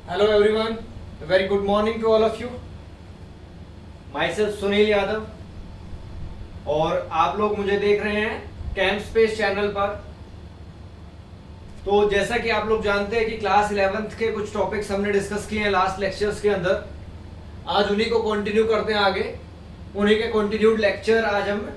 Hello everyone, a very good morning to all of you. Myself Sunil Yadav और आप लोग मुझे देख रहे हैं कैंप स्पेस चैनल पर। तो जैसा कि आप लोग जानते हैं कि क्लास 11th के कुछ टॉपिक्स हमने डिस्कस किए हैं लास्ट लेक्चर्स के अंदर। आज उन्हीं को कंटिन्यू करते हैं आगे, उन्हीं के कंटिन्यूड लेक्चर आज हम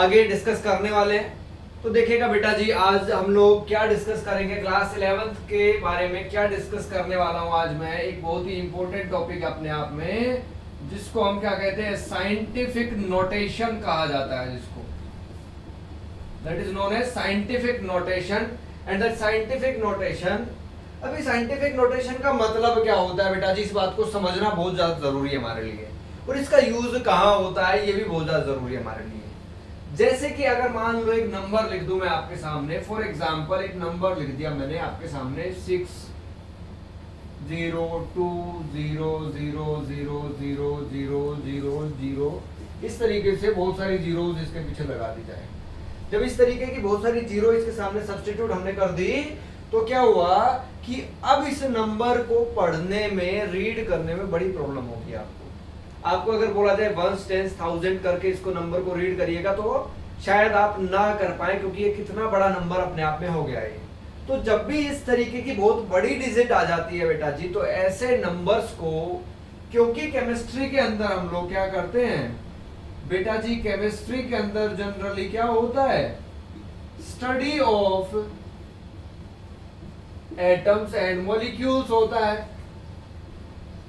आगे डिस्कस करने वाले हैं। तो देखिएगा बेटा जी, आज हम लोग क्या डिस्कस करेंगे, क्लास 11th के बारे में क्या डिस्कस करने वाला हूं आज मैं। एक बहुत ही इंपॉर्टेंट टॉपिक अपने आप में, जिसको हम क्या कहते हैं, साइंटिफिक नोटेशन कहा जाता है, जिसको that is known as scientific notation. And that scientific notation, अभी साइंटिफिक नोटेशन का मतलब क्या होता है बेटा जी, इस बात को समझना बहुत ज्यादा जरूरी है हमारे लिए, और इसका यूज कहाँ होता है ये भी बहुत ज्यादा जरूरी है हमारे लिए। जैसे कि अगर मान लो एक नंबर लिख दूं मैं आपके सामने, फॉर एग्जांपल एक नंबर लिख दिया मैंने आपके सामने 6 0 2 0 0 0 0 0 0 0, इस तरीके से बहुत सारी जीरोस इसके पीछे लगा दी जाए। जब इस तरीके की बहुत सारी जीरो इसके सामने सब्स्टिट्यूट हमने कर दी, तो क्या हुआ कि अब इस नंबर को पढ़ने में, रीड करने में बड़ी प्रॉब्लम होगी आपको। आपको अगर बोला जाए 1 10 1000 करके इसको नंबर को रीड करिएगा, तो शायद आप ना कर पाए, क्योंकि ये कितना बड़ा नंबर अपने आप में हो गया है। तो जब भी इस तरीके की बहुत बड़ी डिजिट आ जाती है बेटा जी, तो ऐसे नंबर्स को, क्योंकि केमिस्ट्री के अंदर हम लोग क्या करते हैं बेटा जी, केमिस्ट्री के अंदर जनरली क्या होता है, study of atoms and molecules होता है।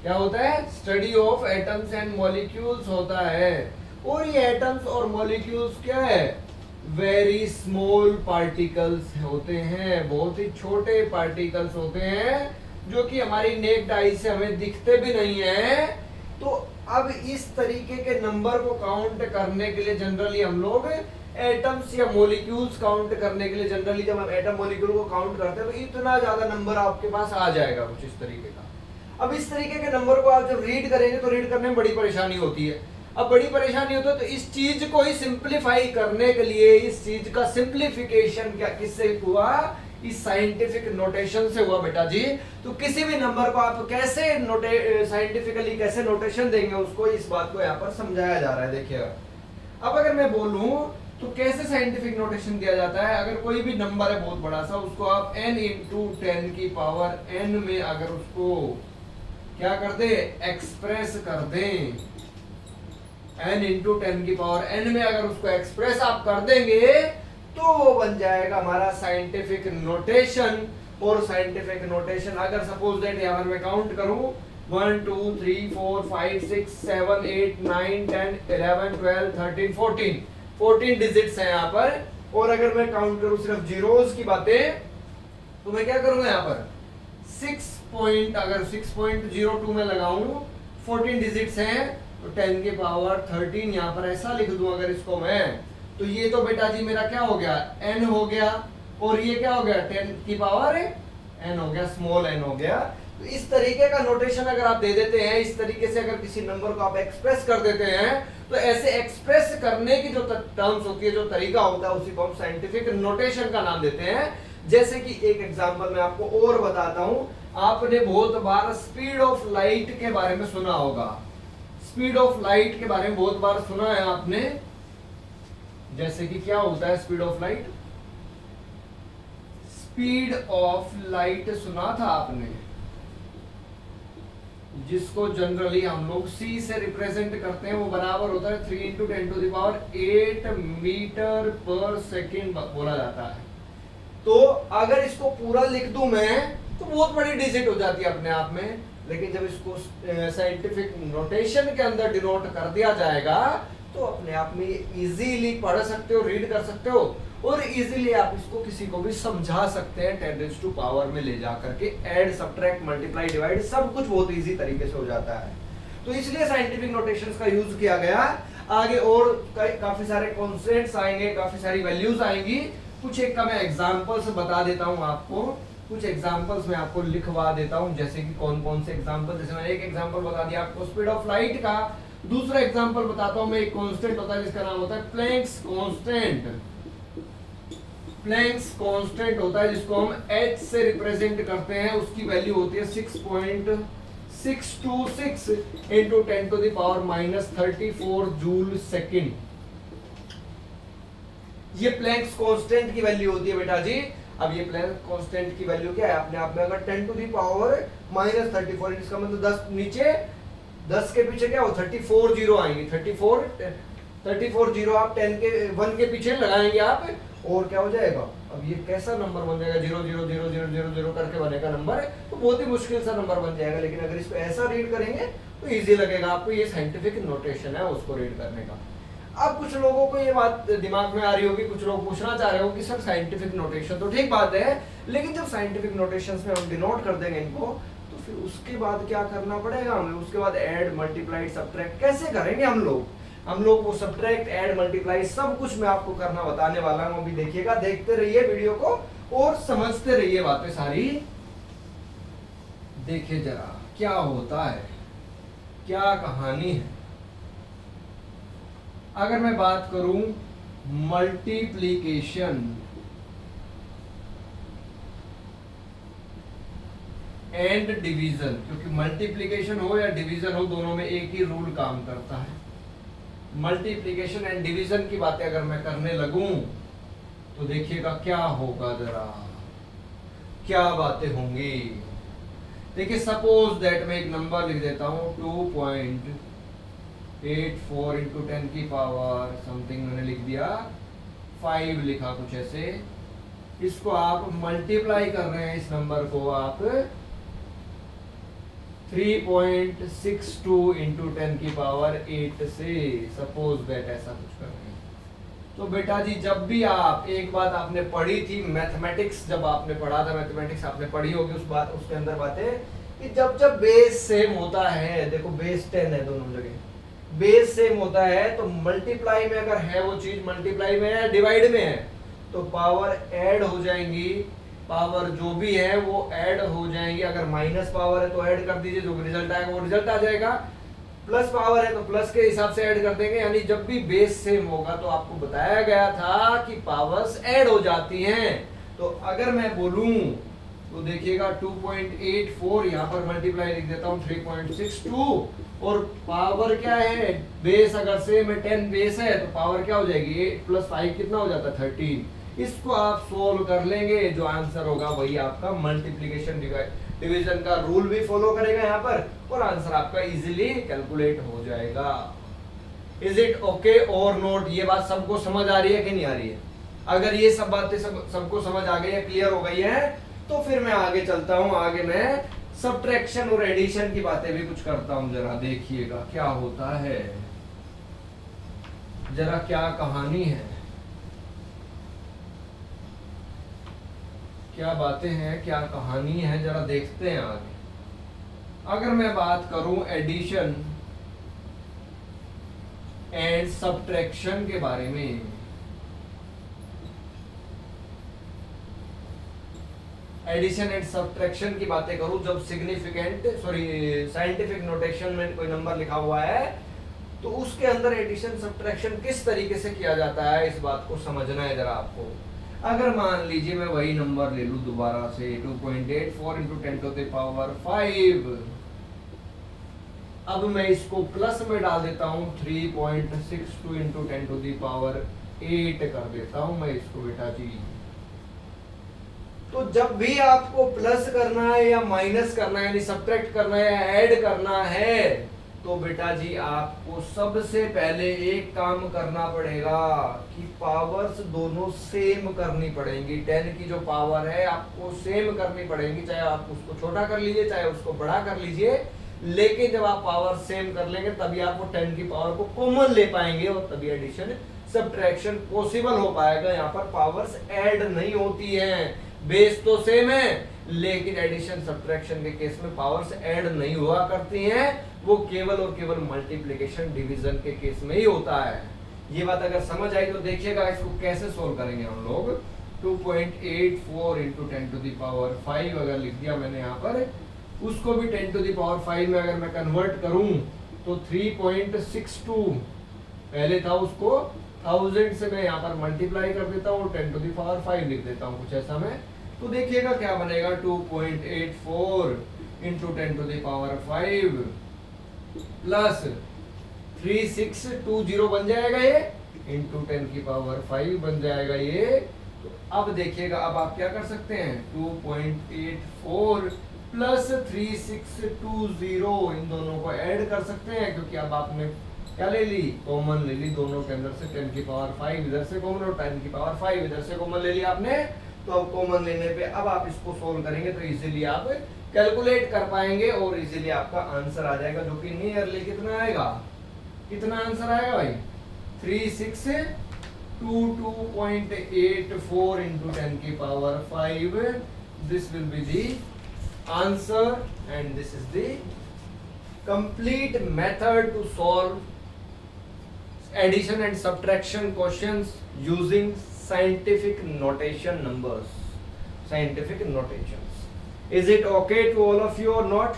क्या होता है, study of atoms and molecules होता है। और ये एटम्स और मॉलिक्यूल्स क्या है, वेरी स्मॉल पार्टिकल्स होते हैं, बहुत ही छोटे पार्टिकल्स होते हैं, जो कि हमारी नेक्ड आई से हमें दिखते भी नहीं है। तो अब इस तरीके के नंबर को काउंट करने के लिए जनरली हम लोग एटम्स या मॉलिक्यूल्स काउंट करने के लिए, जनरली जब हम एटम मॉलिक्यूल को काउंट करते हैं, तो इतना ज्यादा नंबर आपके पास आ जाएगा कुछ इस तरीके का। अब इस तरीके के नंबर को आप जब रीड करेंगे, तो रीड करने में बड़ी परेशानी होती है। अब बड़ी परेशानी होती है, तो इस चीज को ही सिंप्लीफाई करने के लिए, इस चीज का सिंप्लीफिकेशन क्या किससे हुआ, इस साइंटिफिक नोटेशन से हुआ बेटा जी। तो किसी भी नंबर को आप कैसे साइंटिफिकली कैसे नोटेशन देंगे, उसको इस बात को यहाँ पर समझाया जा रहा है। देखिएगा, अब अगर मैं बोलूं तो कैसे साइंटिफिक नोटेशन दिया जाता है। अगर कोई भी नंबर है बहुत बड़ा सा, उसको आप n × 10 की पावर n में अगर उसको क्या कर दे, एक्सप्रेस कर दें, n × 10 की पावर n में अगर उसको एक्सप्रेस आप कर देंगे, तो वो बन जाएगा हमारा साइंटिफिक नोटेशन। और साइंटिफिक नोटेशन अगर सपोज दैट यहाँ पर मैं काउंट करूं 1 2 3 4 5 6 7 8 9 10 11 12 13 14 डिजिट्स हैं यहाँ पर। और अगर मैं काउंट करूं सिर्फ जीरोस की बातें, तो मैं क्या करूंगा यहाँ पर 6.02 में लगाऊं, 14 डिजिट्स हैं, तो 10 की पावर 13 यहाँ पर ऐसा लिख दूं अगर इसको मैं, तो ये तो बेटा जी मेरा क्या हो गया, n हो गया। और ये क्या हो गया, 10 की पावर n हो गया, स्मॉल n हो गया। तो इस तरीके का नोटेशन अगर आप दे देते हैं, इस तरीके से अगर किसी नंबर को आप एक्सप्रेस कर देते हैं, तो ऐसे एक्सप्रेस करने की जो टर्म्स होती है, जो तरीका होता है, उसी को हम साइंटिफिक नोटेशन का नाम देते हैं। जैसे कि एक एग्जांपल मैं आपको और बताता हूं। आपने बहुत बार स्पीड ऑफ लाइट के बारे में सुना होगा, स्पीड ऑफ लाइट के बारे में बहुत बार सुना है आपने। जैसे कि क्या होता है speed of light, speed of light सुना था आपने, जिसको जनरली हम लोग c से रिप्रेजेंट करते हैं, वो बराबर होता है 3 × 10⁸ मीटर पर सेकेंड बोला जाता है। तो अगर इसको पूरा लिख दूं मैं, तो बहुत बड़ी डिजिट हो जाती है अपने आप में। लेकिन जब इसको साइंटिफिक नोटेशन के अंदर डिनोट कर दिया जाएगा, तो अपने आप में इजीली पढ़ सकते हो, रीड कर सकते हो, और इजीली आप इसको किसी को भी समझा सकते हैं 10 टू पावर में ले जा करके। ऐड, सब्ट्रैक्ट, मल्टीप्लाई, डिवाइड सब कुछ बहुत इजी तरीके से हो जाता है। तो इसलिए साइंटिफिक नोटेशंस का यूज किया गया। आगे और काफी सारे कॉन्स्टेंट्स आएंगे, काफी सारी वैल्यूज आएंगी। कुछ एक का मैं एग्जांपल्स बता देता हूं आपको, कुछ एग्जांपल्स मैं आपको लिखवा देता हूं। जैसे कि कौन कौन से एग्जांपल, जैसे मैंने एक एग्जांपल बता दिया आपको स्पीड ऑफ लाइट का। दूसरा एग्जांपल बताता हूं मैं, एक कांस्टेंट होता है जिसका नाम होता है प्लैंक्स कांस्टेंट। प्लैंक्स कांस्टेंट होता है जिसको हम h से रिप्रेजेंट करते हैं, उसकी वैल्यू होती है 6.626 into 10 to the power -34 joule second. ये प्लैंक्स कांस्टेंट की वैल्यू होती है बेटा जी। अब ये प्लैंक्स कांस्टेंट की वैल्यू क्या है, अपने आप में अगर 10 टू द पावर -34, इसका मतलब 10 नीचे 10 के पीछे क्या हो 34 जीरो आएंगे, 34 जीरो आप 10 के 1 के पीछे लगाएंगे आप, और क्या हो जाएगा, अब ये कैसा नंबर बन जाएगा, 0 करके बनेगा नंबर, तो बहुत ही मुश्किल सा नंबर बन जाएगा। लेकिन अगर इसको ऐसा रीड करेंगे तो इजी लगेगा आपको, ये साइंटिफिक नोटेशन है उसको रीड करने का। अब कुछ लोगों को ये बात दिमाग में आ रही होगी, कुछ लोग पूछना चाह रहे हो कि सर साइंटिफिक नोटेशन तो ठीक बात है, लेकिन जब साइंटिफिक नोटेशंस में हम डिनोट कर देंगे इनको, तो फिर उसके बाद क्या करना पड़ेगा हमें, उसके बाद ऐड मल्टीप्लाई सब्ट्रैक्ट कैसे करेंगे हम लोग वो सब्ट्रैक्ट ऐड मल्टीप्लाई सब कुछ मैं आपको करना बताने वाला हूं। अभी देखिएगा, देखते रहिए वीडियो को और समझते रहिए बातें सारी। देखिए जरा क्या होता है, क्या कहानी है। अगर मैं बात करूं मल्टीप्लिकेशन एंड डिवीजन, क्योंकि मल्टीप्लिकेशन हो या डिवीजन हो दोनों में एक ही रूल काम करता है। मल्टीप्लिकेशन एंड डिवीजन की बातें अगर मैं करने लगूं तो देखिएगा क्या होगा, जरा क्या बातें होंगी। देखिए सपोज दैट मैं एक नंबर लिख देता हूं 2.84 इंटू 10 की पावर समथिंग मैंने लिख दिया, 5 लिखा कुछ ऐसे। इसको आप मल्टीप्लाई कर रहे हैं, इस नंबर को आप 3.62 इंटू 10 की पावर 8 से, सपोज दैट ऐसा कुछ कर रहे हैं। तो बेटा जी जब भी आप, एक बात आपने पढ़ी थी मैथमेटिक्स, जब आपने पढ़ा था मैथमेटिक्स आपने पढ़ी होगी उस बात, उसके अंदर बातें कि जब बेस सेम होता है, देखो बेस 10 है दोनों जगह, बेस सेम होता है तो मल्टीप्लाई में अगर है वो चीज मल्टीप्लाई में है डिवाइड में है तो पावर ऐड हो जाएंगी, पावर जो भी है वो ऐड हो जाएंगी। अगर माइनस पावर है तो ऐड कर दीजिए, जो रिजल्ट आएगा वो रिजल्ट आ जाएगा। प्लस पावर है तो प्लस के हिसाब से ऐड कर देंगे। यानी जब भी बेस सेम होगा तो आपको बताया गया था कि पावर्स ऐड हो जाती हैं। तो अगर मैं बोलूं तो देखिएगा 2.84 यहाँ पर मल्टीप्लाई लिख देता हूँ 3.62, और पावर क्या है, बेस अगर सेम है 10 बेस है तो पावर क्या हो जाएगी 8 प्लस 5 कितना हो जाता है 13। इसको आप सोल्व कर लेंगे, जो आंसर होगा वही आपका मल्टीप्लिकेशन डिवीजन का रूल भी फॉलो करेगा यहाँ पर, और आंसर आपका इजीली कैलकुलेट हो जाएगा। इज इट ओके और नॉट? ये बात सबको समझ आ रही है कि नहीं आ रही है? अगर ये सब बातें सबको समझ आ गई है, क्लियर हो गई है, तो फिर मैं आगे चलता हूं। आगे मैं सब्ट्रैक्शन और एडिशन की बातें भी कुछ करता हूं। जरा देखिएगा क्या होता है, जरा क्या कहानी है, क्या बातें हैं, क्या कहानी है, जरा देखते हैं आगे। अगर मैं बात करूं एडिशन एंड सब्ट्रैक्शन के बारे में, एडिशन एंड सब्ट्रैक्शन की बातें करूं, जब साइंटिफिक नोटेशन में कोई नंबर लिखा हुआ है तो उसके अंदर एडिशन सब्ट्रैक्शन किस तरीके से किया जाता है, इस बात को समझना है जरा आपको। अगर मान लीजिए मैं वही नंबर ले लूं दोबारा से 2.84 इंटू 10 टू द पावर 5, अब मैं इसको प्लस में डाल देता हूं 3.62 इंटू 10 टू द पावर 8 कर देता हूं मैं इसको बेटा जी। तो जब भी आपको प्लस करना है या माइनस करना है, यानी सब्ट्रैक्ट करना है या ऐड करना है, तो बेटा जी आपको सबसे पहले एक काम करना पड़ेगा कि पावर्स दोनों सेम करनी पड़ेंगी। 10 की जो पावर है आपको सेम करनी पड़ेगी, चाहे आप उसको छोटा कर लीजिए चाहे उसको बड़ा कर लीजिए, लेकिन जब आप पावर सेम कर लेंगे तभी आप वो 10 की पावर को कॉमन ले पाएंगे और तभी एडिशन सब्ट्रैक्शन पॉसिबल हो पाएगा। यहाँ पर पावर्स ऐड नहीं होती हैं, बेस तो सेम है लेकिन एडिशन सब्ट्रैक्शन के केस में पावर्स ऐड नहीं हुआ करती हैं, वो केवल और केवल मल्टीप्लिकेशन डिवीजन के केस में ही होता है। ये बात अगर समझ आई तो देखिएगा इसको कैसे सोल्व करेंगे हम लोग। 2.84 इंटू 10 टू द पावर 5 अगर लिख दिया मैंने यहाँ पर, उसको भी 10 टू द पावर 5 में अगर मैं कन्वर्ट करूं तो 3.62 पहले था उसको 1000 से मैं यहाँ पर मल्टीप्लाई कर देता हूँ, 10⁵ लिख देता हूँ कुछ ऐसा मैं। तो देखिएगा क्या बनेगा, 2.84 इंटू 10⁵ प्लस 3620 बन जाएगा ये, इंटू 10⁵ बन जाएगा ये। तो अब देखिएगा, अब आप क्या कर सकते हैं, 2.84 प्लस 3620 इन दोनों को ऐड कर सकते हैं, क्योंकि अब आपने क्या ले ली, कॉमन ले ली दोनों के अंदर से, 10⁵ इधर से कॉमन और 10⁵ इधर से कॉमन ले लिया आपने। तो अब कॉमन लेने पे अब आप इसको सोल्व करेंगे तो इजीली आप कैलकुलेट कर पाएंगे और इजीली आपका आंसर आ जाएगा, जो कि नियरली कितना आएगा, कितना आंसर आएगा भाई, 3622.84 into 10⁵ this will be the answer and this is the complete method to solve addition and subtraction questions using scientific notation numbers, scientific notations. Is it okay to all of you or not?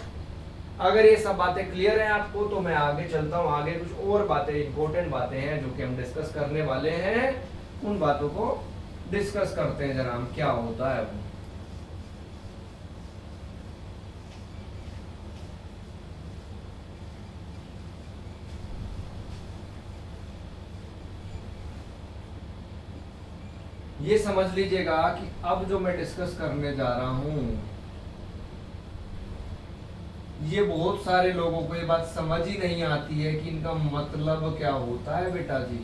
अगर ये सब बातें clear हैं आपको तो मैं आगे चलता हूँ, आगे कुछ और बातें, इंपॉर्टेंट बातें हैं जो कि हम डिस्कस करने वाले हैं, उन बातों को डिस्कस करते हैं जरा हम, क्या होता है वो। ये समझ लीजिएगा कि अब जो मैं डिस्कस करने जा रहा हूं, ये बहुत सारे लोगों को ये बात समझ ही नहीं आती है कि इनका मतलब क्या होता है बेटा जी,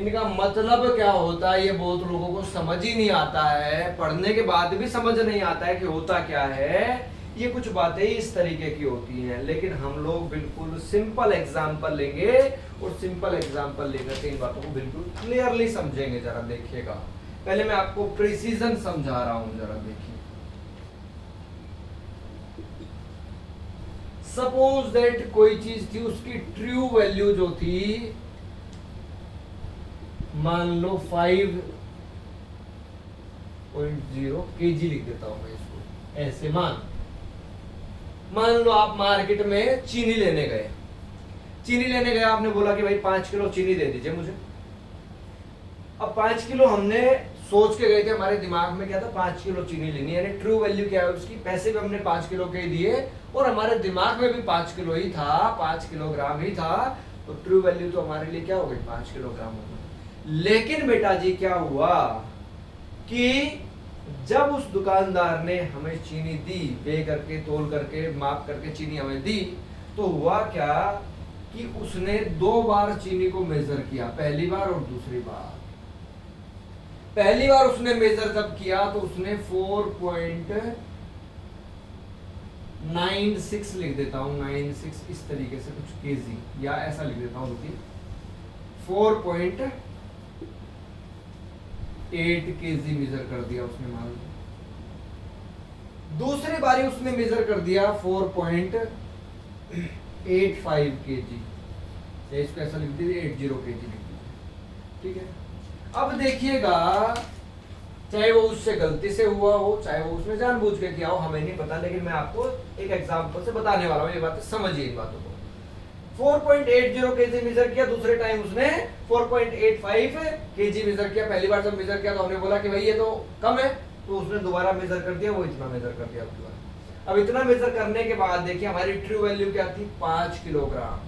इनका मतलब क्या होता है, ये बहुत लोगों को समझ ही नहीं आता है, पढ़ने के बाद भी समझ नहीं आता है कि होता क्या है। ये कुछ बातें इस तरीके की होती हैं, लेकिन हम लोग बिल्कुल सिंपल एग्जांपल लेंगे और सिंपल एग्जांपल लेकर के इन बातों को बिल्कुल क्लियरली समझेंगे। जरा देखिएगा, पहले मैं आपको प्रिसीजन समझा रहा हूं, जरा देखिए। सपोज दैट कोई चीज थी, उसकी ट्रू वैल्यू जो थी, मान लो 5.0 kg लिख देता हूं मैं इसको, ऐसे मान लो आप मार्केट में चीनी लेने गए, आपने बोला कि भाई 5 किलो चीनी दे दीजिए मुझे। अब 5 किलो हमने सोच के गए थे, हमारे दिमाग में क्या था, 5 किलो चीनी लेनी, यानी ट्रू वैल्यू क्या है उसकी, पैसे भी हमने 5 किलो के दिए और हमारे दिमाग में भी 5 किलो ही था, 5 किलोग्राम ही था, तो ट्रू वैल्यू तो हमारे लिए क्या हो गई, 5 किलोग्राम हो गई। लेकिन बेटा जी क्या हुआ कि जब उस दुकानदार ने हमें चीनी दी, वे करके, तोल करके, माप करके चीनी हमें दी, तो हुआ क्या कि उसने 2 बार चीनी को मेजर किया, पहली बार और दूसरी बार। पहली बार उसने मेजर जब किया तो उसने 4.96 लिख देता हूं, 96 इस तरीके से कुछ केजी, या ऐसा लिख देता हूं, रुकिए, 4.8 केजी मेजर कर दिया उसने, मान लो। दूसरी बारी उसने मेजर कर दिया 4.85 केजी, इसको ऐसा लिख दीजिए, 80 केजी लिख दीजिए, ठीक है। अब देखिएगा, चाहे वो उससे गलती से हुआ हो, चाहे वो उसने जानबूझ के किया हो, हमें नहीं पता, लेकिन मैं आपको एक एग्जांपल से बताने वाला हूं, ये बात समझिए इन बातों को। 4.80 केजी मेजर किया, दूसरे टाइम उसने 4.85 केजी मेजर किया। पहली बार जब मेजर किया तो हमने बोला कि भाई ये तो कम है, तो उसने दोबारा मेजर कर दिया, वो इतना मेजर कर दिया दोबारा। अब इतना मेजर करने के बाद देखिए हमारी ट्रू वैल्यू क्या थी, 5 किलोग्राम,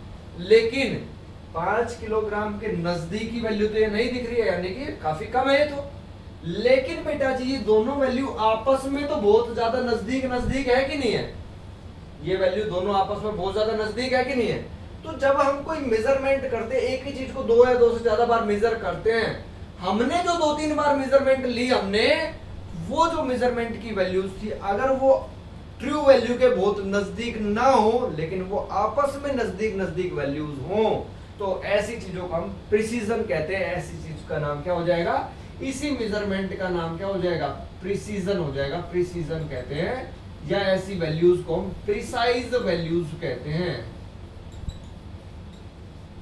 लेकिन 5 किलोग्राम के नजदीकी वैल्यू तो ये नहीं दिख रही है, यानी कि काफी कम है ये तो। लेकिन बेटा जी ये दोनों वैल्यू आपस में तो बहुत ज्यादा नजदीक है कि नहीं है, ये वैल्यू दोनों आपस में बहुत ज्यादा नजदीक है कि नहीं है। तो जब हम कोई मेजरमेंट करते हैं, एक ही चीज को 2 या 2 से ज्यादा बार मेजर करते हैं, हमने जो 2-3 बार मेजरमेंट ली, हमने वो जो मेजरमेंट की वैल्यूज थी, अगर वो ट्रू वैल्यू के बहुत नजदीक ना हो, लेकिन वो आपस में नजदीक वैल्यूज हो, तो ऐसी चीजों को हम प्रिसीजन कहते हैं। ऐसी चीज का नाम क्या हो जाएगा, इसी मेजरमेंट का नाम क्या हो जाएगा, प्रिसीजन हो जाएगा, प्रिसीजन कहते हैं, या ऐसी वैल्यूज को हम प्रिसाइज वैल्यूज कहते हैं।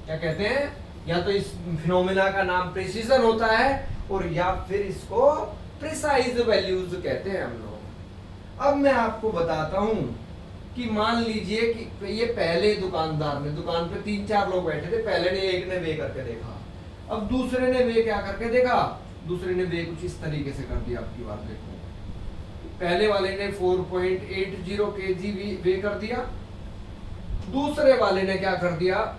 क्या कहते हैं, या तो इस फिनोमेना का नाम प्रिसीजन होता है और या फिर इसको प्रिसाइज वैल्यूज कहते हैं हम लोग। अब मैं आपको बताता हूं कि मान लीजिए कि ये पहले दुकानदार ने, दुकान पे 3-4 लोग बैठे थे, पहले ने एक ने वे करके देखा, अब दूसरे ने वे क्या करके देखा, दूसरे ने वे कुछ इस तरीके से कर दिया। आपकी बात देखो, पहले वाले ने 4.80 kg वे कर दिया, दूसरे वाले ने क्या कर दिया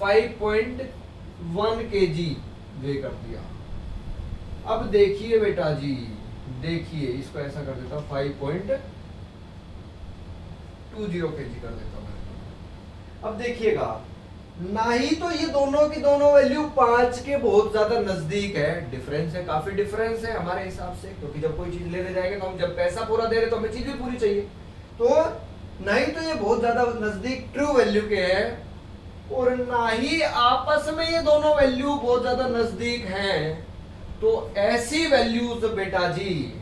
5.1 kg वे कर दिया। अब देखिए बेटा जी, देखिए इसको ऐसा कर देता हूं 5.20 kg कर देता हूं। अब देखिएगा, ना ही तो ये दोनों की दोनों वैल्यू 5 के बहुत ज्यादा नजदीक है, डिफरेंस है, काफी डिफरेंस है हमारे हिसाब से, क्योंकि जब कोई चीज लेने जाएंगे तो हम जब पैसा पूरा दे रहे तो हमें चीज भी पूरी चाहिए। तो ना ही तो ये बहुत ज्यादा नजदीक ट्रू वैल्यू के है, और ना ही आपस में ये दोनों वैल्यू बहुत ज्यादा नजदीक हैं। तो ऐसी वैल्यूज बेटा जी,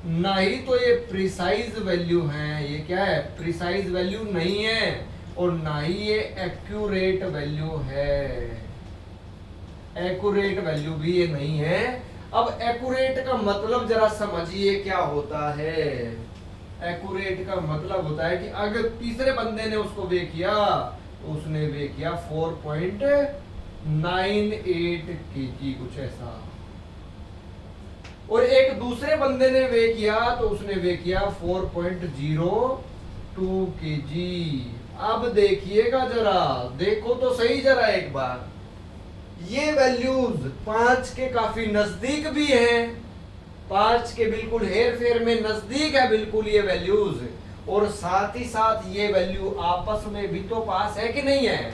ना ही तो ये प्रिसाइज वैल्यू हैं, ये क्या है प्रिसाइज वैल्यू नहीं है, और ना ही ये एक्यूरेट वैल्यू है, एक्यूरेट वैल्यू भी ये नहीं है। अब एक्यूरेट का मतलब जरा समझिए क्या होता है। एक्यूरेट का मतलब होता है कि अगर तीसरे बंदे ने उसको वे किया तो उसने वे किया 4.98 kg कुछ ऐसा, और एक दूसरे बंदे ने वे किया तो उसने वे किया 4.02 kg। अब देखिएगा जरा, देखो तो सही जरा एक बार, ये वैल्यूज 5 के काफी नजदीक भी हैं, 5 के बिल्कुल हेर फेर में नजदीक है बिल्कुल ये वैल्यूज, और साथ ही साथ ये वैल्यू आपस में भी तो पास है कि नहीं है।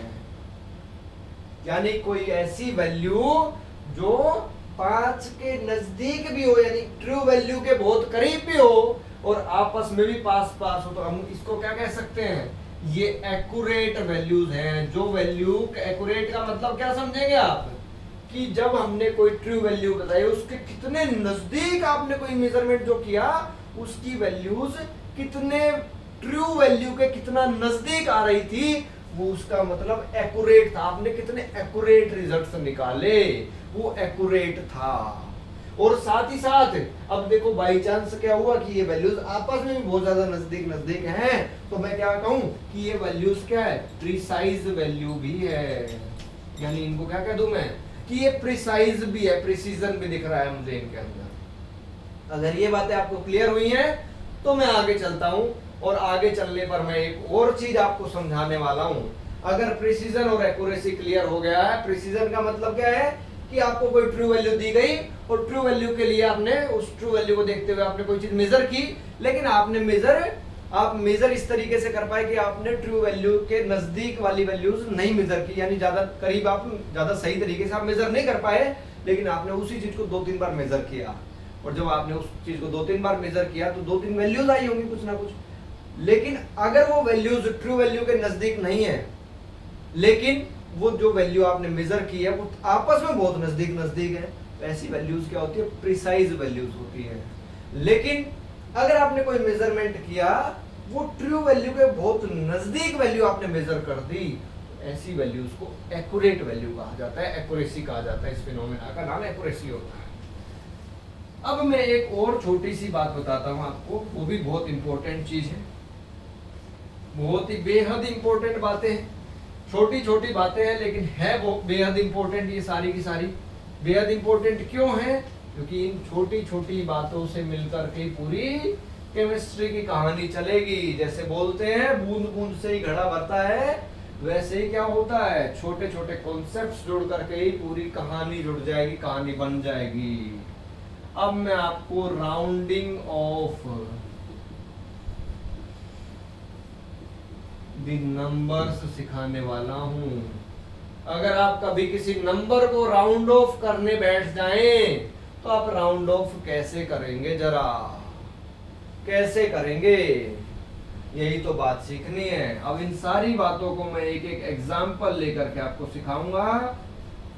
यानी कोई ऐसी वैल्यू जो 5 के नजदीक भी हो, यानी ट्रू वैल्यू के बहुत करीब भी हो और आपस में भी पास पास हो, तो हम इसको क्या कह सकते हैं, ये एक्यूरेट वैल्यूज हैं। जो वैल्यू एक्यूरेट का मतलब क्या समझेंगे आप, कि जब हमने कोई ट्रू वैल्यू बताई उसके कितने नजदीक आपने कोई मेजरमेंट जो किया, उसकी वैल्यूज कितने ट्रू वैल्यू के कितना नजदीक आ रही थी, वो उसका मतलब एक्यूरेट था। आपने कितने एक्यूरेट रिजल्ट्स निकाले, वो एक्यूरेट था। और साथ ही साथ अब देखो बाई चांस क्या हुआ कि ये वैल्यूज आपस में भी बहुत ज्यादा नजदीक नजदीक हैं, तो मैं क्या कहूं कि ये वैल्यूज क्या है, प्रिसाइज वैल्यू भी है। यानी इनको क्या कह दूं मैं कि ये प्रिसाइज भी है, प्रिसीजन भी दिख रहा है मुझे इनके अंदर। अगर ये बातें आपको क्लियर हुई हैं तो मैं आगे चलता हूं, और आगे चलने पर मैं एक और चीज आपको समझाने वाला हूं। अगर प्रिसीजन और एक्यूरेसी क्लियर हो गया है, प्रिसीजन का मतलब क्या है कि आपको कोई ट्रू वैल्यू दी गई और ट्रू वैल्यू के लिए आपने उस ट्रू वैल्यू को देखते हुए आपने कोई चीज मेजर की, लेकिन आपने आप मेजर इस तरीके से कर पाए कि आपने ट्रू वैल्यू के नजदीक वाली वैल्यूज नहीं मेजर की, यानी ज्यादा करीब आप ज्यादा सही तरीके से आप मेजर नहीं कर पाए, लेकिन आपने उसी चीज को 2-3 बार मेजर किया, और जब आपने उस चीज को 2-3 बार मेजर किया तो 2-3 वैल्यूज आई होंगी कुछ ना कुछ। लेकिन अगर वो वैल्यूज ट्रू वैल्यू के नजदीक नहीं है, लेकिन वो जो वैल्यू आपने मेजर की है वो आपस में बहुत नजदीक है, तो ऐसी वैल्यूज क्या होती है, प्रिसाइज वैल्यूज होती है। लेकिन अगर आपने कोई मेजरमेंट किया, वो ट्रू वैल्यू के बहुत नजदीक वैल्यू आपने मेजर कर दी, ऐसी वैल्यूज को एक्यूरेट वैल्यू कहा जाता है, एक्यूरेसी कहा जाता है। इस फिनोमेना का नाम एक्यूरेसी होता है। अब मैं एक और छोटी सी बात बताता हूं आपको, वो भी बहुत इंपॉर्टेंट चीज है, बहुत ही बेहद इंपॉर्टेंट बातें हैं। छोटी छोटी बातें हैं लेकिन है वो बेहद इंपॉर्टेंट। ये सारी की सारी बेहद इंपॉर्टेंट क्यों है, क्योंकि इन छोटी छोटी बातों से मिलकर के पूरी केमिस्ट्री की कहानी चलेगी। जैसे बोलते हैं बूंद बूंद से ही घड़ा भरता है, वैसे ही क्या होता है, छोटे छोटे कॉन्सेप्ट्स जुड़ करके ही पूरी कहानी जुड़ जाएगी, कहानी बन जाएगी। अब मैं आपको राउंडिंग ऑफ द नंबर्स सिखाने वाला हूं। अगर आप कभी किसी नंबर को राउंड ऑफ करने बैठ जाएं तो आप राउंड ऑफ कैसे करेंगे, जरा कैसे करेंगे, यही तो बात सीखनी है। अब इन सारी बातों को मैं एक एक एग्जांपल लेकर के आपको सिखाऊंगा,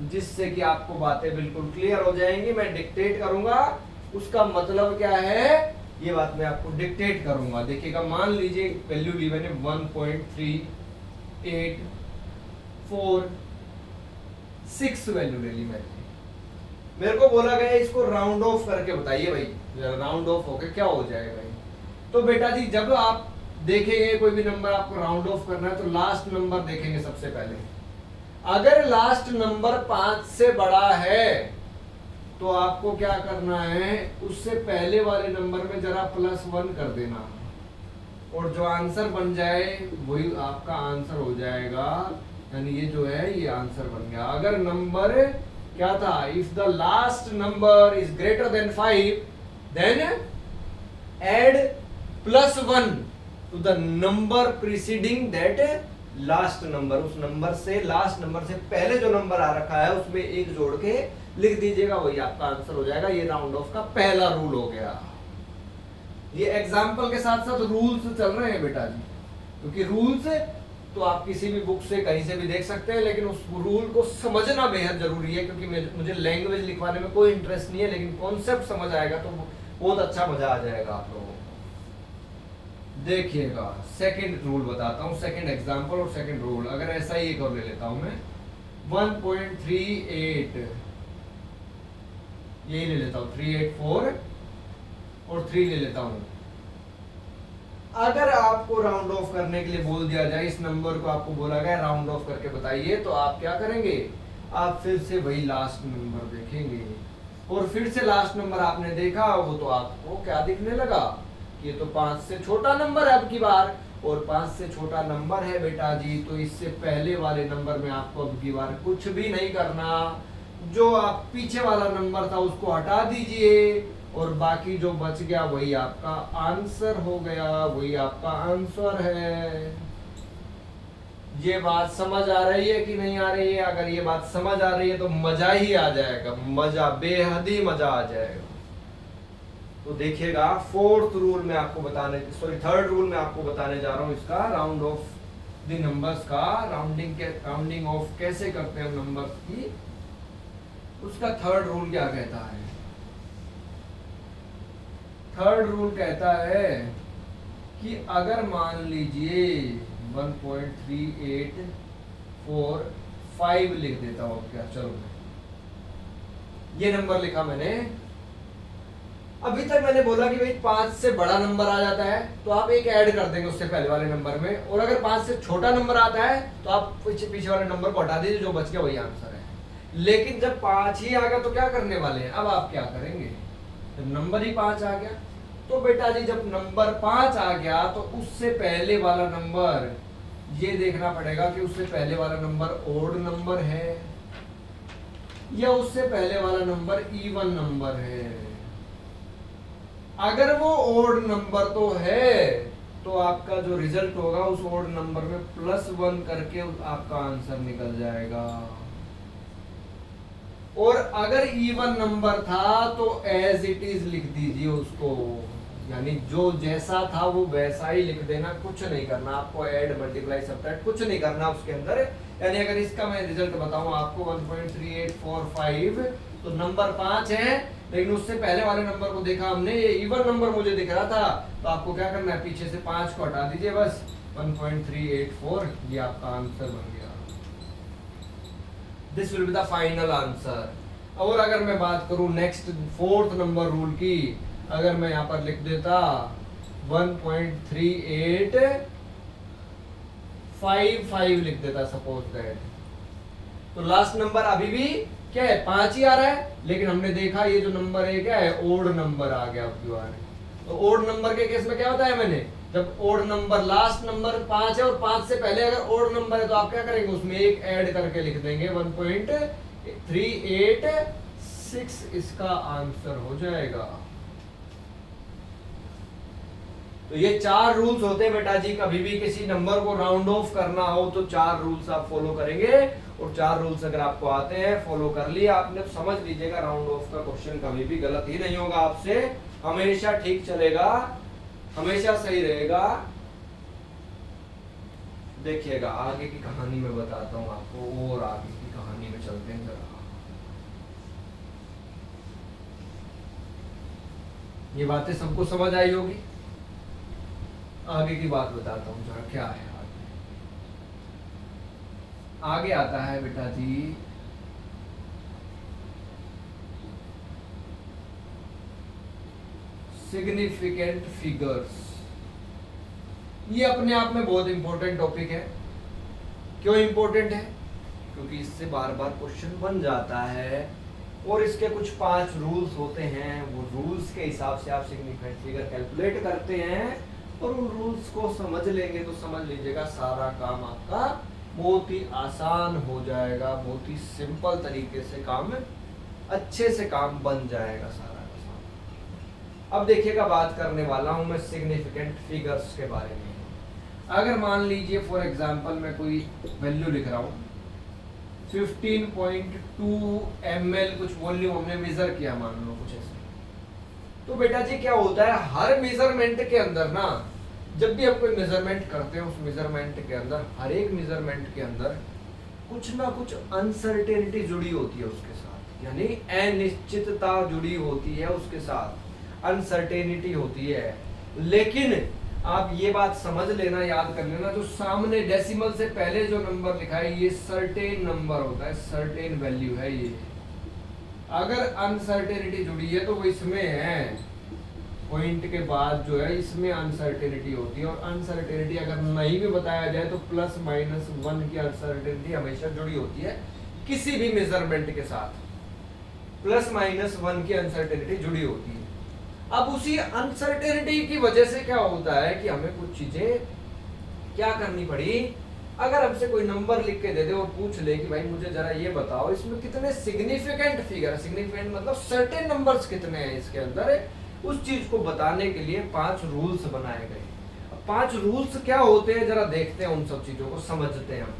जिससे कि आपको बातें बिल्कुल क्लियर हो जाएंगी। मैं डिक्टेट करूंगा, उसका मतलब क्या है ये बात मैं आपको डिक्टेट करूंगा। देखिएगा, मान लीजिए वैल्यू ली मैंने 1.3846 वैल्यू ले ली मैंने। मेरे को बोला गया इसको राउंड ऑफ करके बताइए भाई, राउंड ऑफ होके क्या हो जाएगा भाई। तो बेटा जी जब आप देखेंगे कोई भी नंबर आपको राउंड ऑफ करना है तो लास्ट नंबर देखेंगे सबसे पहले। अगर लास्ट नंबर 5 से बड़ा है तो आपको क्या करना है, उससे पहले वाले नंबर में जरा +1 कर देना, और जो आंसर बन जाए वही आपका आंसर हो जाएगा। यानी ये जो है ये आंसर बन गया। अगर नंबर क्या था, if the last number is greater than 5 then add +1 to the number preceding that last number. उस नंबर से, लास्ट नंबर से पहले जो नंबर आ रखा है उसमें एक जोड़ के लिख दीजिएगा, वही आपका आंसर हो जाएगा। ये राउंड ऑफ का पहला रूल हो गया। ये एग्जाम्पल के साथ साथ रूल्स चल रहे हैं बेटा जी, क्योंकि रूल्स तो आप किसी भी बुक से कहीं से भी देख सकते हैं, लेकिन उस रूल को समझना बेहद जरूरी है, क्योंकि मुझे लैंग्वेज लिखवाने में कोई इंटरेस्ट नहीं है, लेकिन कॉन्सेप्ट समझ आएगा तो बहुत अच्छा मजा आ जाएगा आप लोगों को। देखिएगा सेकंड रूल बताता हूँ, सेकंड एग्जांपल और सेकंड रूल। अगर ऐसा ही एक और ले लेता हूं मैं 1.38, यही ले लेता हूँ 384 और 3 ले लेता हूं। अगर आपको राउंड ऑफ करने के लिए बोल दिया जाए, इस नंबर को आपको बोला गया राउंड ऑफ करके बताइए, तो आप क्या करेंगे, आप फिर से वही लास्ट नंबर देखेंगे, और फिर से लास्ट नंबर आपने देखा वो तो आपको क्या दिखने लगा, ये तो 5 से छोटा नंबर है अब की बार, और 5 से छोटा नंबर है बेटा जी, तो इससे पहले वाले नंबर में आपको अब की बार कुछ भी नहीं करना। जो आप पीछे वाला नंबर था उसको हटा दीजिए, और बाकी जो बच गया वही आपका आंसर हो गया, वही आपका आंसर है। ये बात समझ आ रही है कि नहीं आ रही है? अगर ये बात समझ आ रही है तो मजा ही आ जाएगा, मजा, बेहद ही मजा आ जाएगा। तो देखिएगा फोर्थ रूल में आपको बताने, सॉरी थर्ड रूल में आपको बताने जा रहा हूं इसका, राउंड ऑफ द नंबर्स का, राउंडिंग ऑफ कैसे करते हैं नंबर्स की, उसका थर्ड रूल क्या कहता है। थर्ड रूल कहता है कि अगर मान लीजिए 1.384 लिख देता हूं, क्या, चलो ये नंबर लिखा मैंने। अभी तक मैंने बोला कि भाई 5 से बड़ा नंबर आ जाता है तो आप एक ऐड कर देंगे उससे पहले वाले नंबर में, और अगर 5 से छोटा नंबर आता है तो आप पीछे वाले नंबर को हटा दीजिए, जो बच गया वही आंसर है। लेकिन जब 5 ही आ गया तो क्या करने वाले हैं, अब आप क्या करेंगे, जब नंबर ही 5 आ गया तो बेटा जी जब नंबर 5 आ गया तो उससे पहले वाला नंबर, ये देखना पड़ेगा कि उससे पहले वाला नंबर ओड नंबर है या उससे पहले वाला नंबर इवन नंबर है। अगर वो ओड नंबर तो है तो आपका जो रिजल्ट होगा उस ओड नंबर में +1 करके आपका आंसर निकल जाएगा, और अगर इवन नंबर था तो एज इट इज लिख दीजिए उसको, यानी जो जैसा था वो वैसा ही लिख देना, कुछ नहीं करना आपको, ऐड मल्टीप्लाई सब्ट्रैक्ट कुछ नहीं करना उसके अंदर। यानी अगर इसका मैं रिजल्ट बताऊं आपको 1.3845, तो नंबर 5 है, लेकिन उससे पहले वाले नंबर को देखा हमने, ये इवन नंबर मुझे दिख रहा था, तो आपको क्या करना है, पीछे से 5 को हटा दीजिए बस, 1.384, ये आपका आंसर बन गया। This will be the final answer. और अगर मैं बात करूं नेक्स्ट फोर्थ नंबर रूल की, अगर मैं यहां पर लिख देता 1.3855 लिख देता सपोज दैट, तो लास्ट नंबर अभी भी क्या है, 5 ही आ रहा है, लेकिन हमने देखा ये जो नंबर है क्या है, ओड नंबर आ गया अब की बार। तो ओड नंबर के केस में क्या बताया मैंने, जब ओड नंबर, लास्ट नंबर 5 है और 5 से पहले अगर ओड नंबर है तो आप क्या करेंगे, उसमें एक ऐड करके लिख देंगे, 1.386 इसका आंसर हो जाएगा। तो ये 4 रूल्स होते हैं बेटा जी, कभी भी किसी नंबर को राउंड ऑफ करना हो तो 4 रूल्स आप फॉलो करेंगे, और 4 रूल्स अगर आपको आते हैं, फॉलो कर लिया आपने, तो समझ लीजिएगा राउंड ऑफ का क्वेश्चन कभी भी गलत ही नहीं होगा आपसे, हमेशा ठीक चलेगा, हमेशा सही रहेगा। देखिएगा आगे की कहानी में बताता हूं आपको, और आगे की कहानी में चलते हैं जरा। ये बातें सबको समझ आई होगी, आगे की बात बताता हूं जरा क्या है। आगे आता है बेटा जी सिग्निफिकेंट फिगर्स। ये अपने आप में बहुत इंपॉर्टेंट टॉपिक है। क्यों इंपॉर्टेंट है? क्योंकि इससे बार बार क्वेश्चन बन जाता है। और इसके कुछ 5 रूल्स होते हैं, वो रूल्स के हिसाब से आप सिग्निफिकेंट फिगर कैलकुलेट करते हैं, और उन रूल्स को समझ लेंगे तो समझ लीजिएगा सारा काम आपका बहुत ही आसान हो जाएगा, बहुत ही सिंपल तरीके से काम, अच्छे से काम बन जाएगा सारा का सारा। अब देखिएगा बात करने वाला हूं मैं सिग्निफिकेंट फिगर्स के बारे में। अगर मान लीजिए फॉर एग्जांपल मैं कोई वैल्यू लिख रहा हूं 15.2 ml, कुछ वॉल्यूम हमने मेजर किया मान लो कुछ ऐसे। तो बेटा जी क्या होता है, हर मेजरमेंट के अंदर ना, जब भी आप कोई मेजरमेंट करते हैं उस मेजरमेंट के अंदर, हर एक मेजरमेंट के अंदर कुछ ना कुछ अनसर्टेनिटी जुड़ी होती है उसके साथ, यानी अनिश्चितता जुड़ी होती है उसके साथ, अनसर्टेनिटी होती है। लेकिन आप ये बात समझ लेना, याद कर लेना, जो सामने डेसिमल से पहले जो नंबर लिखा है ये सर्टेन नंबर होता है, सर्टेन वैल्यू है ये। अगर अनसर्टेनिटी जुड़ी है तो वो इसमें है, पॉइंट के बाद जो है इसमें अनसर्टेनिटी होती है। और अनसर्टेनिटी अगर नहीं भी बताया जाए तो प्लस माइनस 1 की अनसर्टेनिटी हमेशा जुड़ी होती है किसी भी मेजरमेंट के साथ, प्लस माइनस 1 की अनसर्टेनिटी जुड़ी होती है। अब उसी अनसर्टेनिटी की वजह से क्या होता है कि हमें कुछ चीजें क्या करनी पड़ी। अगर हमसे कोई नंबर लिख के दे दे और पूछ ले कि भाई मुझे जरा ये बताओ इसमें कितने सिग्निफिकेंट फिगर, सिग्निफिकेंट मतलब सर्टेन नंबर्स कितने हैं इसके अंदर, उस चीज को बताने के लिए 5 रूल्स बनाए गए। 5 रूल्स क्या होते हैं जरा देखते हैं, उन सब चीजों को समझते हैं हम।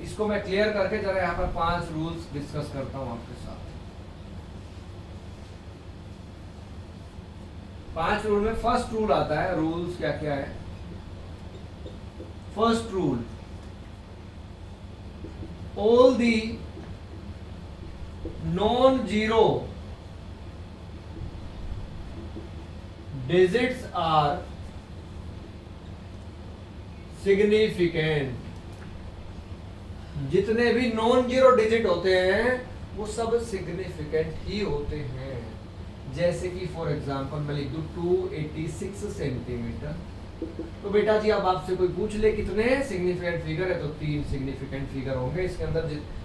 इसको मैं क्लियर करके जरा यहाँ पर 5 रूल्स डिस्कस करता हूँ आपके साथ। 5 रूल में फर्स्ट रूल आता है, रूल्स क्या क्या है। First rule, all the non zero digits are significant. जितने भी नॉन जीरो डिजिट होते हैं वो सब सिग्निफिकेंट ही होते हैं। जैसे कि फॉर एग्जांपल मैं लिख दूं 286 सेंटीमीटर, तो बेटा जी अब आपसे कोई पूछ ले कितने सिग्निफिकेंट फिगर है, तो 3 सिग्निफिकेंट फिगर होंगे इसके अंदर,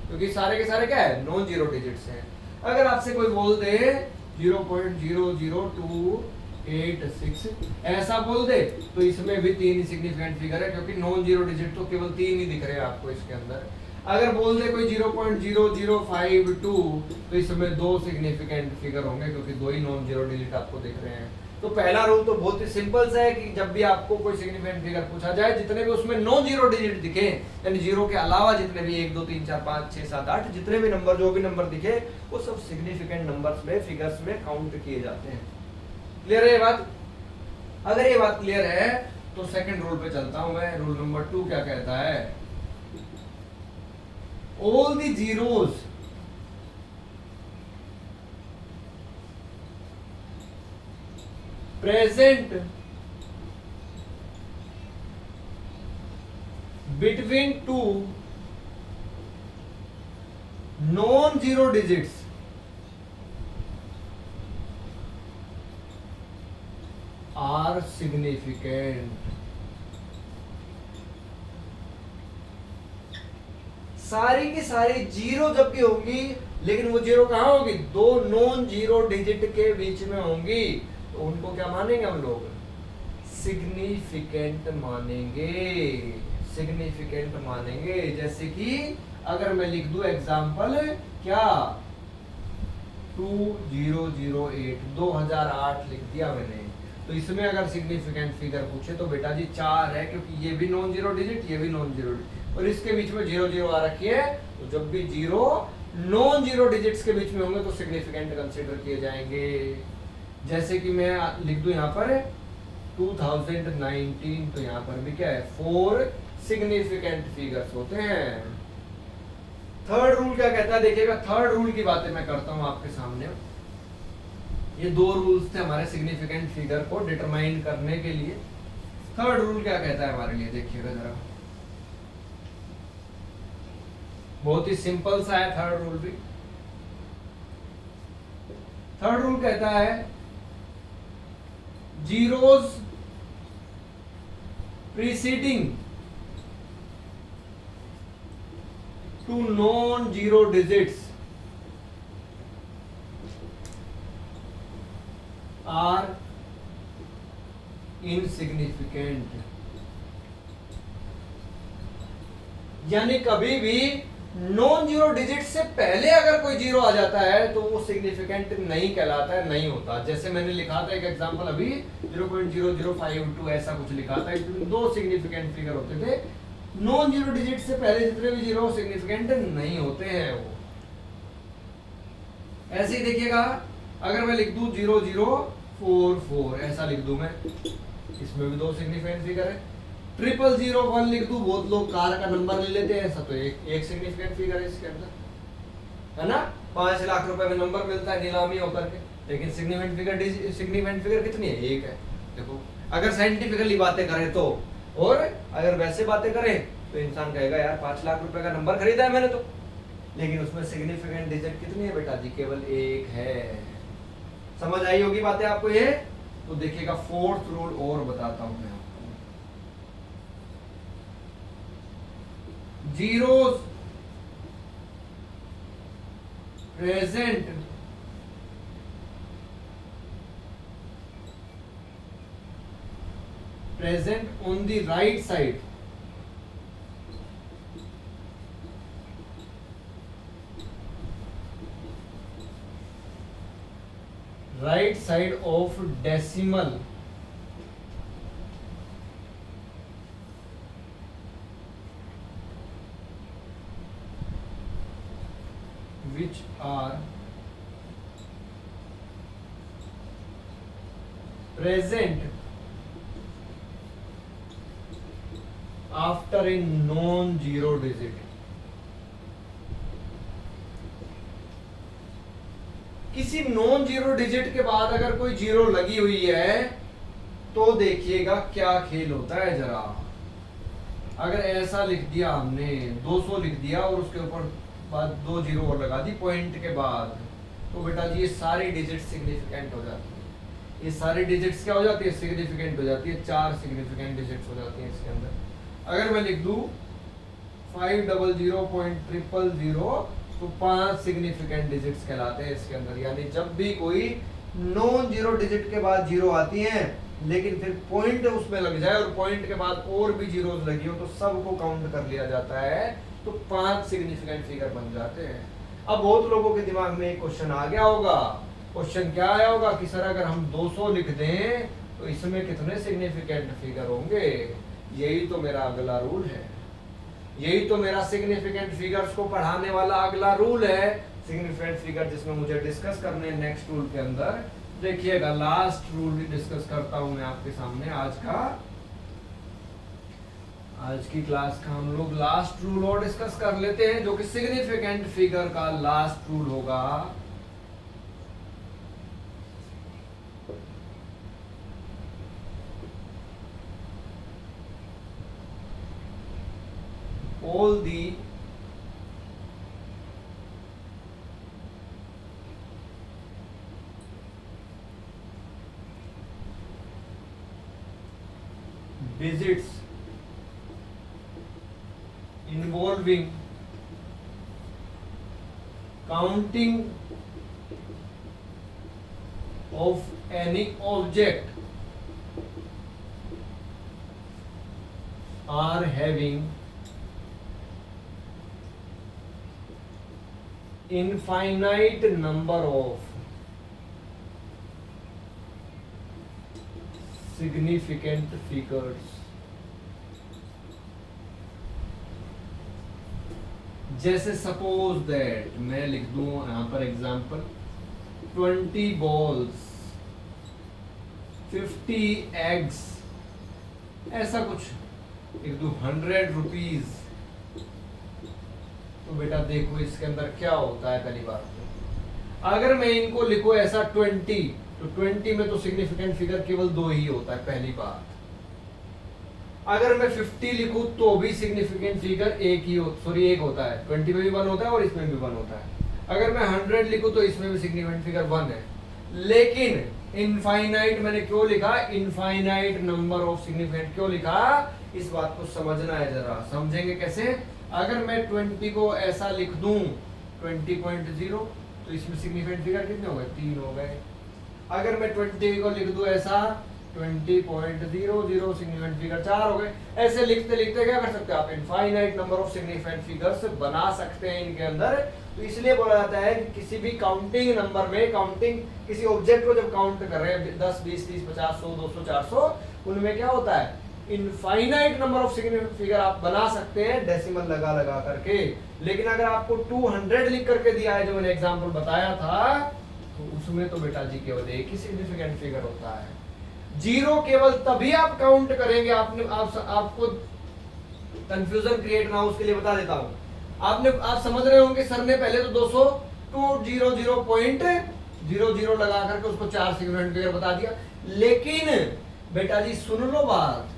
क्योंकि सारे के सारे क्या है, नॉन जीरो डिजिट्स हैं। अगर आपसे कोई बोल दे 0.00286 ऐसा बोल दे तो इसमें भी 3 सिग्निफिकेंट फिगर है, क्योंकि नॉन जीरो डिजिट तो केवल 3 ही दिख रहे हैं आपको इसके अंदर। अगर बोल दे कोई 0.0052 तो इसमें 2 सिग्निफिकेंट फिगर होंगे, क्योंकि 2 ही नॉन जीरो डिजिट आपको दिख रहे हैं। तो पहला रूल तो बहुत ही सिंपल सा है कि जब भी आपको कोई सिग्निफिकेंट फिगर पूछा जाए, जितने भी उसमें नॉन जीरो डिजिट दिखे, यानी जीरो के अलावा जितने भी 1 2 3 4 5 6 7 8 जितने भी नंबर, जो भी नंबर दिखे, वो सब सिग्निफिकेंट नंबर्स में, फिगर्स में काउंट किए जाते हैं। क्लियर है ये बात? अगर ये बात क्लियर है तो सेकंड रूल पे चलता हूं मैं। रूल नंबर 2 क्या कहता है, all the zeros present between 2 non-zero digits are significant। सारी की सारी जीरो जब भी होंगी, लेकिन वो जीरो कहां होगी, 2 नॉन जीरो डिजिट के बीच में होंगी, तो उनको क्या मानेंगे हम लोग, सिग्निफिकेंट मानेंगे, सिग्निफिकेंट मानेंगे। जैसे कि अगर मैं लिख दूं एग्जांपल क्या 2008 2008 लिख दिया मैंने, तो इसमें अगर सिग्निफिकेंट फिगर पूछे तो बेटा जी 4 है, क्योंकि ये भी नॉन जीरो डिजिट, ये भी नॉन जीरो डिजिट, और इसके बीच में 0 0 आ रखी है। तो जब भी जीरो नॉन जीरो डिजिट्स के बीच में होंगे तो सिग्निफिकेंट कंसीडर किए जाएंगे। जैसे कि मैं लिख दूं यहाँ पर 2019, तो यहाँ पर भी क्या है, 4 सिग्निफिकेंट फिगर्स होते हैं। थर्ड रूल क्या कहता है, देखिएगा थर्ड रूल की बातें मैं करता हूं आपके सामने। ये 2 रूल्स थे हमारे सिग्निफिकेंट फिगर को डिटरमाइन करने के लिए। थर्ड रूल क्या कहता है हमारे लिए, देखिएगा जरा, बहुत ही सिंपल सा है थर्ड रूल भी। थर्ड रूल कहता है zeros preceding to non zero digits are insignificant. यानी कभी भी नॉन जीरो डिजिट से पहले अगर कोई जीरो आ जाता है तो वो सिग्निफिकेंट नहीं कहलाता है, नहीं होता। जैसे मैंने लिखा था एक एग्जांपल अभी 0.0052 ऐसा कुछ लिखा था, इसमें दो सिग्निफिकेंट फिगर होते थे। नॉन जीरो डिजिट से पहले जितने भी जीरो सिग्निफिकेंट नहीं होते हैं वो। ऐसे ही देखिएगा, अगर मैं लिख दूं 0044 ऐसा लिख दूं मैं, इसमें भी दो सिग्निफिकेंट फिगर है। 0001 लिख दूं, बहुत लोग कार का नंबर ले लेते हैं, ऐसा तो एक सिग्निफिकेंट फिगर है इसके अंदर, है ना। 5 लाख रुपए में नंबर मिलता है नीलामी होकर के, लेकिन सिग्निफिकेंट फिगर कितनी है? एक है। देखो, अगर साइंटिफिकली बातें करें तो, और अगर वैसे बातें करें तो इंसान कहेगा यार 5 लाख रुपए का नंबर खरीदा है मैंने तो, लेकिन उसमें सिग्निफिकेंट डिजिट कितनी है बेटा जी? केवल एक है। समझ आई होगी बातें आपको ये? तो देखिएगा फोर्थ रूल और बताता हूं मैं आपको। Zeros present on the right side of decimal which are present after a non-zero digit। किसी नॉन जीरो डिजिट के बाद अगर कोई जीरो लगी हुई है तो देखिएगा क्या खेल होता है जरा। अगर ऐसा लिख दिया हमने 200 लिख दिया और उसके ऊपर बाद 2 जीरो और लगा दी पॉइंट के बाद, तो बेटा जी ये सारी डिजिट सिग्निफिकेंट हो जाती है। ये सारी डिजिट्स क्या हो जाती है? सिग्निफिकेंट हो जाती है। 4 सिग्निफिकेंट डिजिट्स हो जाती हैं इसके अंदर। अगर मैं लिख दूं 500.000 तो 5 सिग्निफिकेंट डिजिट्स कहलाते हैं इसके अंदर। यानी जब भी कोई नॉन जीरो डिजिट के बाद जीरो आती है लेकिन फिर पॉइंट उसमें लग जाए और पॉइंट के बाद और भी जीरोस लगी हो तो सबको काउंट कर लिया जाता है, तो 5 सिग्निफिकेंट फिगर बन जाते हैं। अब बहुत लोगों के दिमाग में एक क्वेश्चन आ गया होगा। क्वेश्चन क्या आया होगा कि सर अगर हम 200 लिख दें तो इसमें कितने सिग्निफिकेंट फिगर होंगे? यही तो मेरा अगला रूल है, यही तो मेरा सिग्निफिकेंट फिगर्स को पढ़ाने वाला अगला रूल है। सिग्निफिकेंट फिगर जिसमें मुझे डिस्कस करने नेक्स्ट रूल के अंदर। देखिएगा लास्ट रूल भी डिस्कस करता हूं मैं आपके सामने। आज की क्लास का हम लोग लास्ट रूल और डिस्कस कर लेते हैं, जो कि सिग्निफिकेंट फिगर का लास्ट रूल होगा। all the digits involving counting of any object are having infinite number of significant figures। जैसे सपोज दैट मैं लिख दूं यहां पर एग्जांपल 20 balls 50 eggs, ऐसा कुछ लिख दूं 100 rupees। तो बेटा देखो इसके अंदर क्या होता है। पहली बात अगर मैं इनको लिखूं ऐसा 20, तो 20 में तो सिग्निफिकेंट फिगर केवल 2 ही होता है। पहली बात अगर मैं 50 लिखूं तो भी सिग्निफिकेंट फिगर एक होता है। 20 में भी 1 होता है और इसमें भी 1 होता है। अगर मैं 100 लिखूं तो इसमें भी सिग्निफिकेंट फिगर 1 है। लेकिन इनफाइनाइट मैंने क्यों लिखा? इनफाइनाइट नंबर ऑफ सिग्निफिकेंट क्यों लिखा? इस बात को समझना है जरा। समझेंगे कैसे? अगर मैं 20 को ऐसा लिख दूं 20.0 तो इसमें सिग्निफिकेंट फिगर कितने हो गए, 3 हो गए। अगर मैं 20 को लिख दूं ऐसा 20.00 सिग्निफिकेंट फिगर 4 हो गए। ऐसे लिखते लिखते क्या कर सकते हैं आप, infinite number of significant figures बना सकते हैं इनके अंदर। तो इसलिए बोला जाता है कि किसी भी काउंटिंग नंबर में, काउंटिंग किसी ऑब्जेक्ट को जब काउंट कर रहे हैं 10 20 30 50 100 200 400, उनमें क्या होता है, infinite number of significant figure आप बना सकते हैं डेसिमल लगा लगा करके। लेकिन अगर आपको 200 लिख करके दिया है, जो मैंने एग्जांपल बताया था, तो उसमें तो बेटा जी केवल एक ही सिग्निफिकेंट फिगर होता है। जीरो केवल तभी आप काउंट करेंगे, आपको कंफ्यूजन क्रिएट ना हो उसके लिए बता देता हूं। आप समझ रहे होंगे सर ने पहले तो 200.00 लगा करके उसको 4 सिग्निफिकेंट फिगर बता दिया। लेकिन बेटा जी सुन लो बात,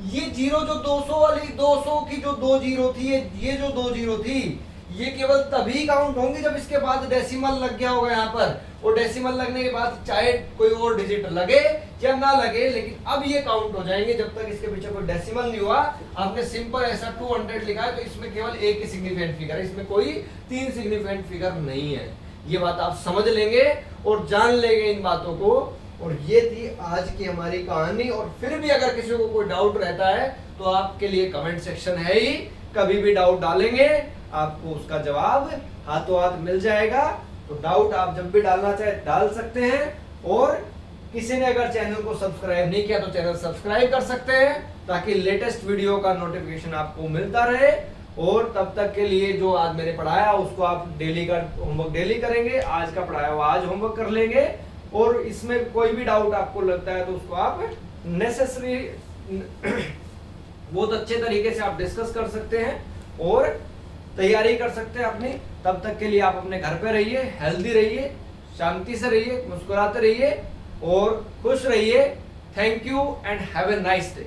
ये जीरो जो 200 वाली 200 की जो 2 जीरो थी, ये जो 2 जीरो थी, ये केवल तभी काउंट होंगे जब इसके बाद डेसिमल लग गया होगा यहाँ पर। और डेसिमल लगने के बाद चाहे कोई और डिजिट लगे या ना लगे, लेकिन अब ये काउंट हो जाएंगे जब तक इसके पीछे कोई डेसिमल नहीं हुआ। आपने सिंपल ऐसा 200 लिखा है तो इसमें केवल एक ही सिग्निफिकेंट फिगर है, इसमें कोई 3 सिग्निफिकेंट फिगर नहीं है। ये बात आप समझ लेंगे और जान लेंगे इन बातों को। और ये थी आज की हमारी कहानी। और फिर भी अगर किसी को कोई डाउट रहता है तो आपके लिए कमेंट सेक्शन है ही, कभी भी डाउट डालेंगे आपको उसका जवाब हाथों हाथ मिल जाएगा। तो डाउट आप जब भी डालना चाहे डाल सकते हैं। और किसी ने अगर चैनल को सब्सक्राइब नहीं किया तो चैनल सब्सक्राइब कर सकते हैं, ताकि लेटेस्ट वीडियो का नोटिफिकेशन आपको मिलता रहे। और तब तक के लिए जो आज मैंने पढ़ाया उसको आप डेली का होमवर्क डेली करेंगे, आज का पढ़ाया हुआ आज होमवर्क कर लेंगे। और इसमें कोई भी डाउट आपको लगता है तो उसको आप नेसेसरी बहुत अच्छे तरीके से आप डिस्कस कर सकते हैं और तैयारी कर सकते हैं अपनी। तब तक के लिए आप अपने घर पे रहिए, हेल्दी रहिए, शांति से रहिए, मुस्कुराते रहिए और खुश रहिए। Thank you and have a nice day.